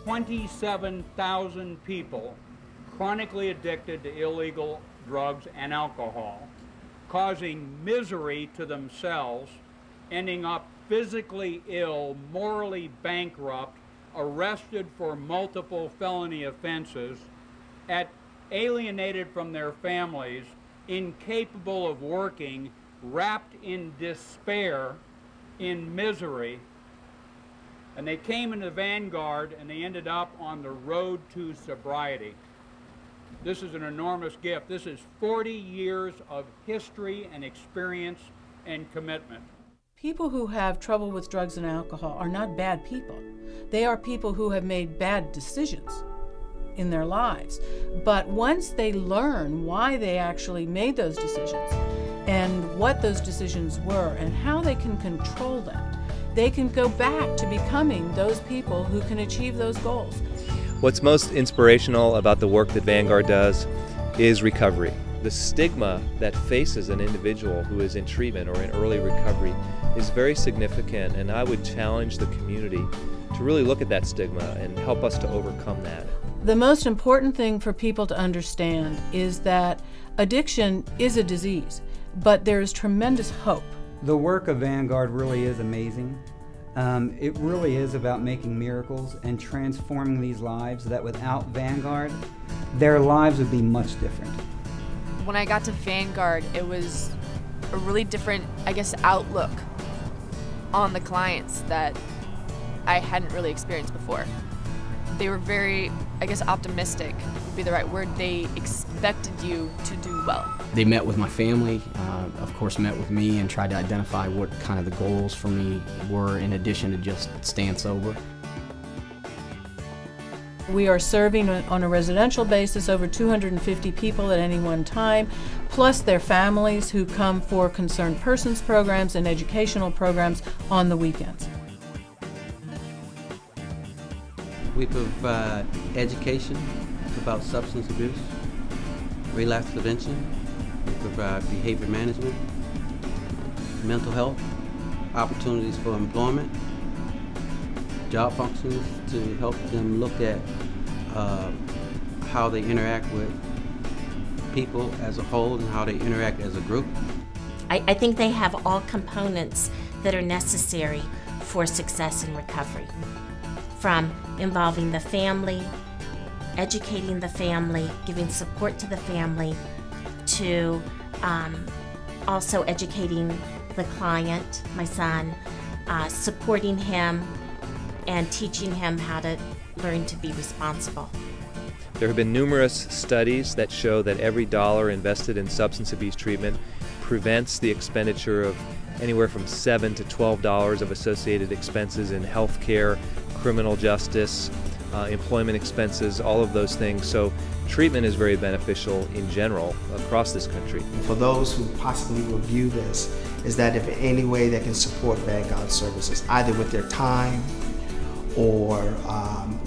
27,000 people chronically addicted to illegal drugs and alcohol, causing misery to themselves, ending up physically ill, morally bankrupt, arrested for multiple felony offenses, alienated from their families, incapable of working, wrapped in despair, in misery. And they came into the Vanguard and they ended up on the road to sobriety. This is an enormous gift. This is 40 years of history and experience and commitment. People who have trouble with drugs and alcohol are not bad people. They are people who have made bad decisions in their lives. But once they learn why they actually made those decisions and what those decisions were and how they can control them, they can go back to becoming those people who can achieve those goals. What's most inspirational about the work that Vanguard does is recovery. The stigma that faces an individual who is in treatment or in early recovery is very significant, and I would challenge the community to really look at that stigma and help us to overcome that. The most important thing for people to understand is that addiction is a disease, but there is tremendous hope. The work of Vanguard really is amazing. It really is about making miracles and transforming these lives that without Vanguard, their lives would be much different. When I got to Vanguard, it was a really different, outlook on the clients that I hadn't really experienced before. They were very, optimistic would be the right word. They expected you to do well. They met with my family, of course met with me, and tried to identify what kind of the goals for me were in addition to just staying sober. We are serving on a residential basis over 250 people at any one time, plus their families who come for concerned persons programs and educational programs on the weekends. We provide education about substance abuse, relapse prevention. We provide behavior management, mental health, opportunities for employment, job functions to help them look at how they interact with people as a whole and how they interact as a group. I think they have all components that are necessary for success in recovery, from involving the family, educating the family, giving support to the family, to also educating the client, my son, supporting him and teaching him how to learn to be responsible. There have been numerous studies that show that every dollar invested in substance abuse treatment prevents the expenditure of anywhere from $7 to $12 of associated expenses in health care, criminal justice, employment expenses, all of those things. So treatment is very beneficial in general across this country. For those who possibly will view this, is that if in any way they can support Vanguard services, either with their time or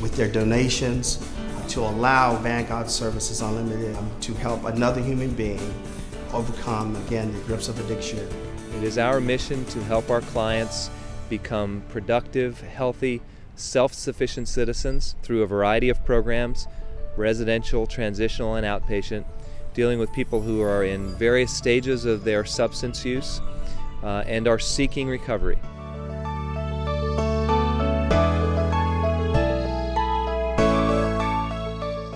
with their donations, to allow Vanguard Services Unlimited to help another human being overcome, again, the grips of addiction. It is our mission to help our clients become productive, healthy, self-sufficient citizens through a variety of programs, residential, transitional, and outpatient, dealing with people who are in various stages of their substance use and are seeking recovery.